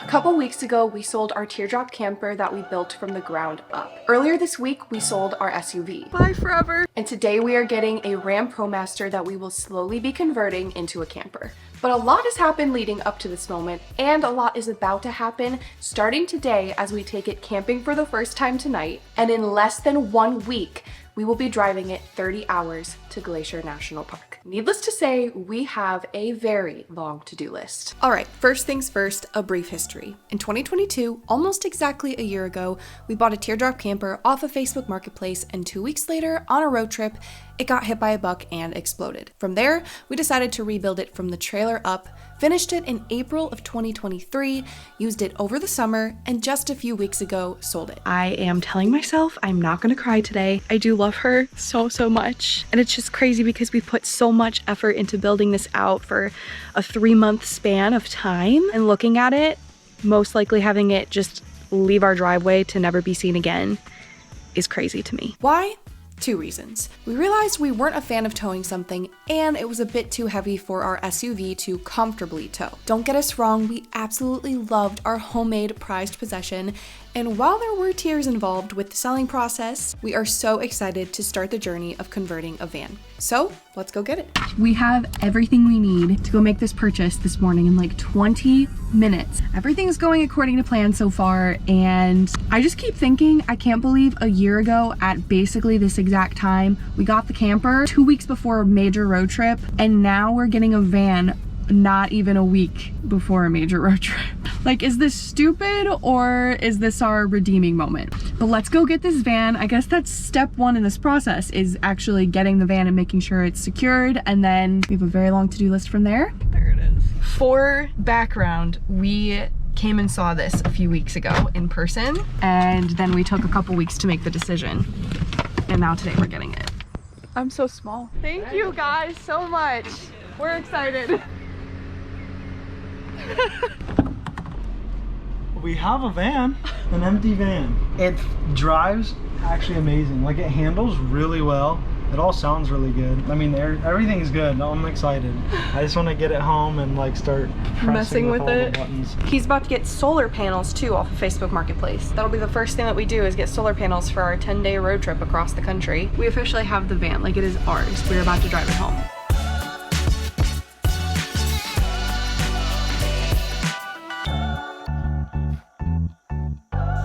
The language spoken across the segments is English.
A couple weeks ago, we sold our teardrop camper that we built from the ground up. Earlier this week, we sold our SUV. Bye forever! And today we are getting a Ram ProMaster that we will slowly be converting into a camper. But a lot has happened leading up to this moment, and a lot is about to happen starting today as we take it camping for the first time tonight, and in less than 1 week, we will be driving it 30 hours to Glacier National Park. Needless to say, we have a very long to-do list. All right, first things first, a brief history. In 2022, almost exactly a year ago, we bought a teardrop camper off of Facebook Marketplace, and 2 weeks later, on a road trip, it got hit by a buck and exploded. From there, we decided to rebuild it from the trailer up, finished it in April of 2023, used it over the summer, and just a few weeks ago, sold it. I am telling myself I'm not gonna cry today. I do love her so much. And it's just crazy because we put so much effort into building this out for a 3-month span of time, and looking at it, most likely having it just leave our driveway to never be seen again is crazy to me. Why? 2 reasons. We realized we weren't a fan of towing something, and it was a bit too heavy for our SUV to comfortably tow. Don't get us wrong, we absolutely loved our homemade prized possession, and while there were tears involved with the selling process, we are so excited to start the journey of converting a van. So let's go get it. We have everything we need to go make this purchase this morning in like 20 minutes. Everything's going according to plan so far, and I just keep thinking, I can't believe a year ago at basically this exact time, we got the camper 2 weeks before a major road trip, and now we're getting a van not even a week before a major road trip. Like, is this stupid or is this our redeeming moment? But let's go get this van. I guess that's step 1 in this process, is actually getting the van and making sure it's secured, and then we have a very long to-do list from there. There it is. For background, we came and saw this a few weeks ago in person, and then we took a couple weeks to make the decision, and now today we're getting it. I'm so small. Thank you guys so much. We're excited. We have a van, an empty van. It drives actually amazing. Like, it handles really well. It all sounds really good. I mean, everything's good. I'm excited. I just want to get it home and like start messing with all it. The buttons. He's about to get solar panels too off of Facebook Marketplace. That'll be the first thing that we do, is get solar panels for our 10-day road trip across the country. We officially have the van, like it is ours. We're about to drive it home.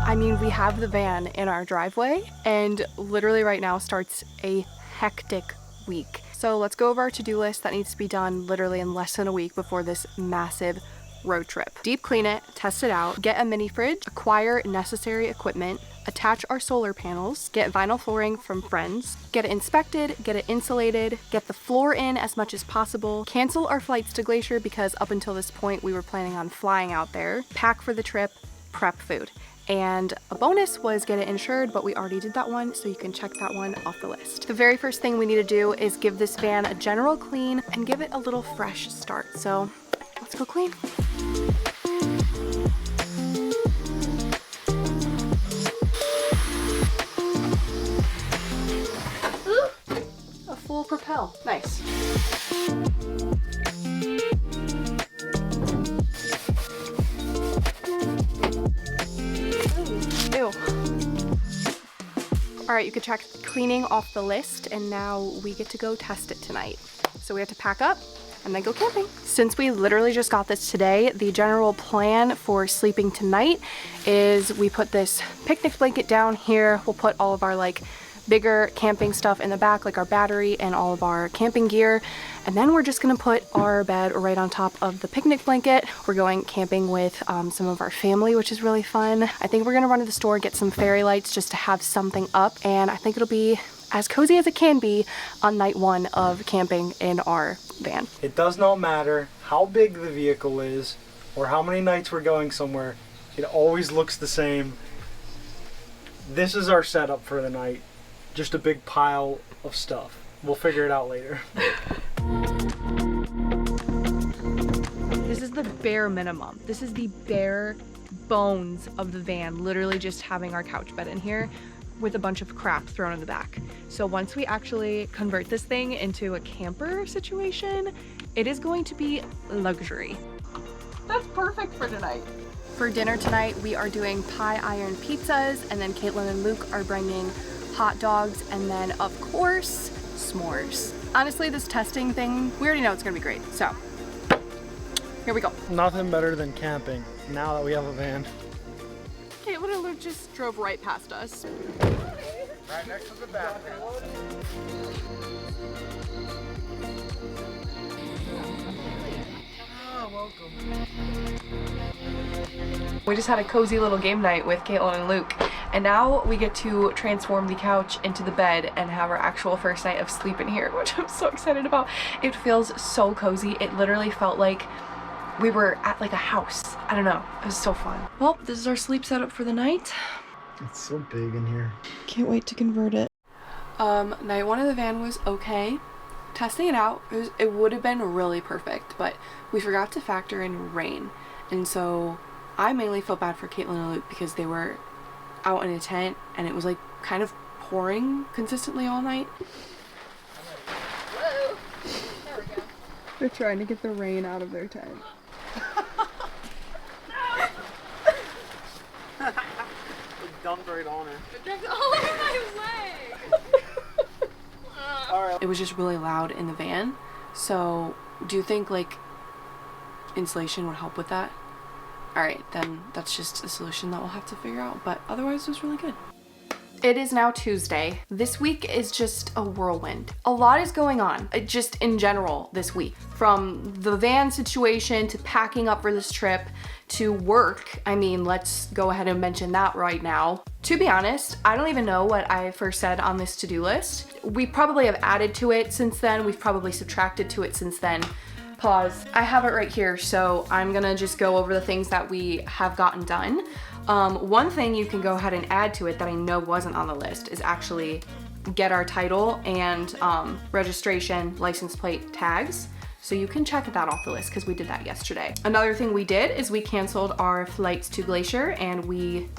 I mean, we have the van in our driveway, and literally right now starts a hectic week. So let's go over our to-do list that needs to be done literally in less than a week before this massive road trip. Deep clean it, test it out, get a mini fridge, acquire necessary equipment, attach our solar panels, get vinyl flooring from friends, get it inspected, get it insulated, get the floor in as much as possible, cancel our flights to Glacier because up until this point we were planning on flying out there, pack for the trip, prep food. And a bonus was get it insured, but we already did that one, so you can check that one off the list. The very first thing we need to do is give this van a general clean and give it a little fresh start. So let's go clean. Ooh, a full propel, nice. Ew. All right, you can check cleaning off the list, and now we get to go test it tonight. So we have to pack up and then go camping. Since we literally just got this today, the general plan for sleeping tonight is we put this picnic blanket down here. We'll put all of our like bigger camping stuff in the back, like our battery and all of our camping gear. And then we're just gonna put our bed right on top of the picnic blanket. We're going camping with some of our family, which is really fun. I think we're gonna run to the store, get some fairy lights just to have something up. And I think it'll be as cozy as it can be on night 1 of camping in our van. It does not matter how big the vehicle is or how many nights we're going somewhere. It always looks the same. This is our setup for the night. Just a big pile of stuff. We'll figure it out later. This is the bare minimum. This is the bare bones of the van, literally just having our couch bed in here with a bunch of crap thrown in the back. So once we actually convert this thing into a camper situation, it is going to be luxury. That's perfect for tonight. For dinner tonight, we are doing pie iron pizzas, and then Caitlin and Luke are bringing hot dogs, and then of course, s'mores. Honestly, this testing thing, we already know it's gonna be great, so here we go. Nothing better than camping now that we have a van. Caitlin and Luke just drove right past us. Right next to the bathroom. Welcome. We just had a cozy little game night with Caitlin and Luke, and now we get to transform the couch into the bed and have our actual first night of sleep in here, which I'm so excited about. It feels so cozy. It literally felt like we were at like a house. I don't know. It was so fun. Well, this is our sleep setup for the night. It's so big in here. Can't wait to convert it. Night one of the van was okay. Testing it out, it would have been really perfect, but we forgot to factor in rain. And so I mainly felt bad for Caitlin and Luke because they were out in a tent and it was like kind of pouring consistently all night. Whoa. There we go. They're trying to get the rain out of their tent. Dumped right on her. It dripped all over my leg. It was just really loud in the van. So do you think like insulation would help with that? Alright, then that's just a solution that we'll have to figure out, but otherwise it was really good. It is now Tuesday. This week is just a whirlwind. A lot is going on, just in general this week. From the van situation to packing up for this trip to work. I mean, let's go ahead and mention that right now. To be honest, I don't even know what I first said on this to-do list. We probably have added to it since then. We've probably subtracted to it since then. Pause. I have it right here, so I'm gonna just go over the things that we have gotten done. One thing you can go ahead and add to it that I know wasn't on the list is actually get our title and registration license plate tags. So you can check that off the list because we did that yesterday. Another thing we did is we canceled our flights to Glacier and we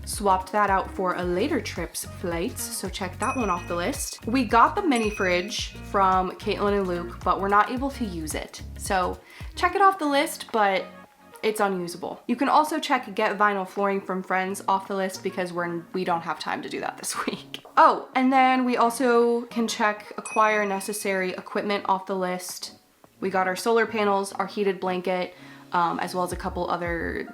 swapped that out for a later trip's flights, so check that one off the list. We got the mini fridge from Caitlin and Luke, but we're not able to use it. So check it off the list, but it's unusable. You can also check get vinyl flooring from friends off the list because we don't have time to do that this week. Oh, and then we also can check acquire necessary equipment off the list. We got our solar panels, our heated blanket, as well as a couple other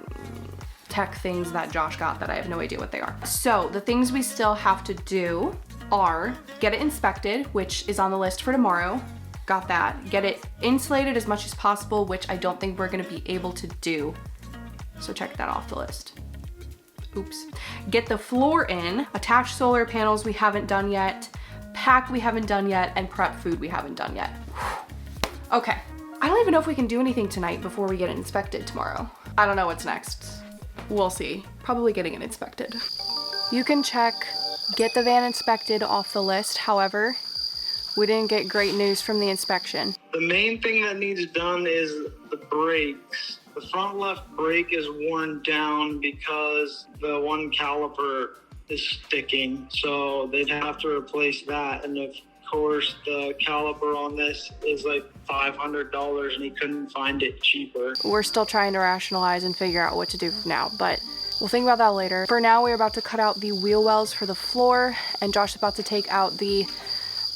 tech things that Josh got that I have no idea what they are. So the things we still have to do are get it inspected, which is on the list for tomorrow. Got that. Get it insulated as much as possible, which I don't think we're gonna be able to do. So check that off the list. Oops. Get the floor in, attach solar panels we haven't done yet, pack we haven't done yet, and prep food we haven't done yet. Okay. I don't even know if we can do anything tonight before we get it inspected tomorrow. I don't know what's next. We'll see. Probably getting it inspected. You can check get the van inspected off the list. However, we didn't get great news from the inspection. The main thing that needs done is the brakes. The front left brake is worn down because the one caliper is sticking. So they'd have to replace that. And of course, the caliper on this is like $500 and he couldn't find it cheaper. We're still trying to rationalize and figure out what to do now, but we'll think about that later. For now, we're about to cut out the wheel wells for the floor, and Josh is about to take out the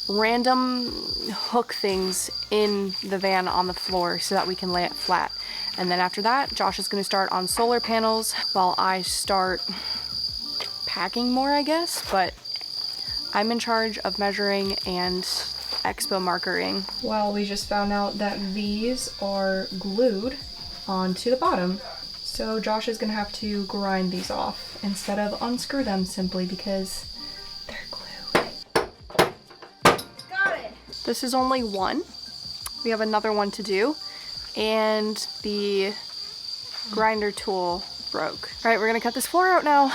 random hook things in the van on the floor so that we can lay it flat. And then after that, Josh is going to start on solar panels while I start packing more, I guess, but I'm in charge of measuring and expo markering. Well, we just found out that these are glued onto the bottom. So Josh is gonna have to grind these off instead of unscrew them simply because they're glued. Got it. This is only one. We have another one to do, and the grinder tool broke. All right, we're gonna cut this floor out now.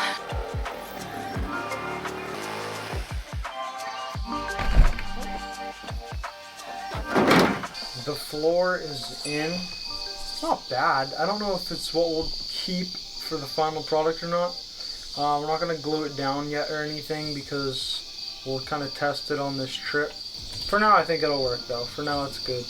The floor is in. It's not bad. I don't know if it's what we'll keep for the final product or not. We're not going to glue it down yet or anything because we'll kind of test it on this trip. For now, I think it'll work though. For now, it's good.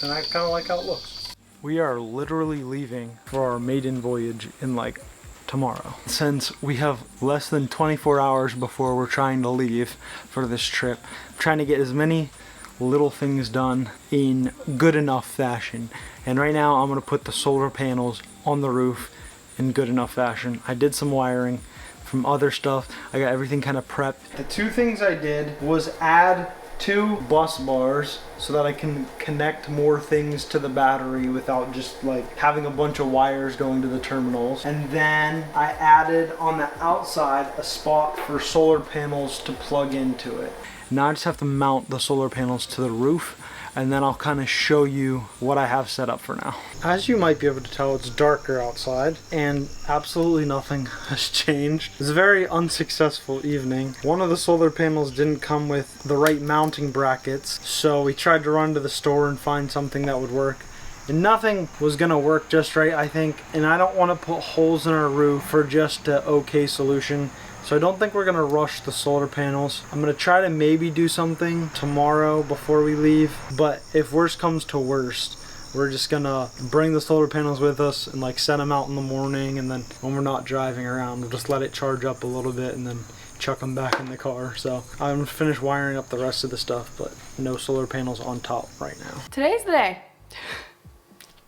And I kind of like how it looks. We are literally leaving for our maiden voyage in like tomorrow. Since we have less than 24 hours before we're trying to leave for this trip, I'm trying to get as many little things done in good enough fashion. And right now I'm gonna put the solar panels on the roof in good enough fashion. I did some wiring from other stuff. I got everything kind of prepped. The two things I did was add 2 bus bars so that I can connect more things to the battery without just like having a bunch of wires going to the terminals. And then I added on the outside a spot for solar panels to plug into it. Now I just have to mount the solar panels to the roof, and then I'll kind of show you what I have set up for now. As you might be able to tell, it's darker outside and absolutely nothing has changed. It's a very unsuccessful evening. One of the solar panels didn't come with the right mounting brackets, so we tried to run to the store and find something that would work. And nothing was gonna work just right, I think, and I don't want to put holes in our roof for just an okay solution. So I don't think we're gonna rush the solar panels. I'm gonna try to maybe do something tomorrow before we leave, but if worst comes to worst, we're just gonna bring the solar panels with us and like set them out in the morning, and then when we're not driving around, we'll just let it charge up a little bit and then chuck them back in the car. So I'm gonna finish wiring up the rest of the stuff, but no solar panels on top right now. Today's the day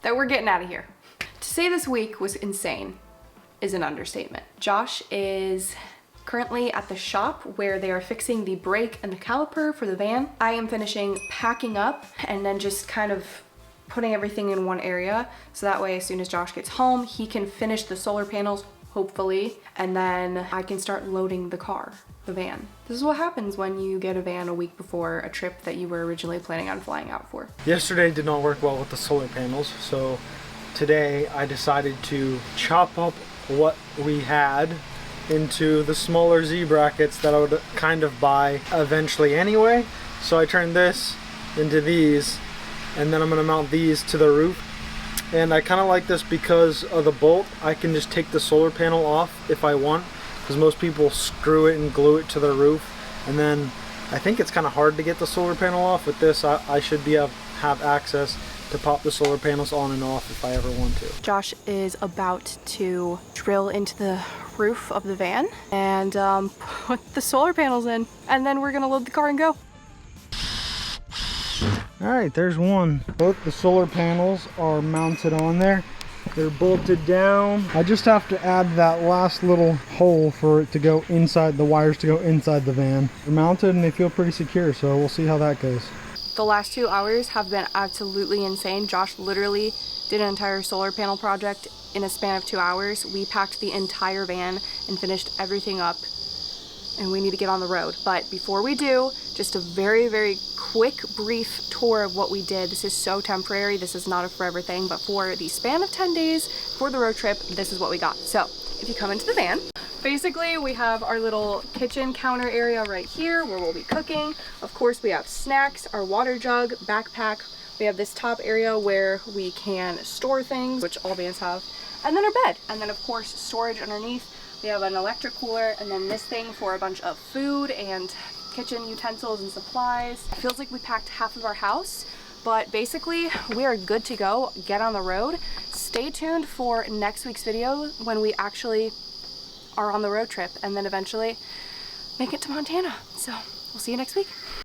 that we're getting out of here. To say this week was insane is an understatement. Josh is currently at the shop where they are fixing the brake and the caliper for the van. I am finishing packing up and then just kind of putting everything in one area, so that way as soon as Josh gets home, he can finish the solar panels, hopefully, and then I can start loading the car, the van. This is what happens when you get a van a week before a trip that you were originally planning on flying out for. Yesterday did not work well with the solar panels, so today I decided to chop up what we had into the smaller Z brackets that I would kind of buy eventually anyway. So I turned this into these, and then I'm gonna mount these to the roof. And I kind of like this because of the bolt. I can just take the solar panel off if I want, because most people screw it and glue it to the roof. And then I think it's kind of hard to get the solar panel off. With this, I should have access to pop the solar panels on and off if I ever want to. Josh is about to drill into the roof of the van and put the solar panels in, and then we're gonna load the car and go. All right, there's one. Both the solar panels are mounted on there. They're bolted down. I just have to add that last little hole for it to go inside, the wires to go inside the van. They're mounted and they feel pretty secure, so we'll see how that goes. The last 2 hours have been absolutely insane. Josh literally did an entire solar panel project in a span of 2 hours. We packed the entire van and finished everything up, and we need to get on the road. But before we do, just a very, very quick, brief tour of what we did. This is so temporary. This is not a forever thing, but for the span of 10 days for the road trip, this is what we got. So if you come into the van, basically we have our little kitchen counter area right here where we'll be cooking. Of course, we have snacks, our water jug, backpack. We have this top area where we can store things, which all vans have, and then our bed. And then of course, storage underneath. We have an electric cooler, and then this thing for a bunch of food and kitchen utensils and supplies. It feels like we packed half of our house, but basically we are good to go. Get on the road. Stay tuned for next week's video when we actually are on the road trip and then eventually make it to Montana. So we'll see you next week.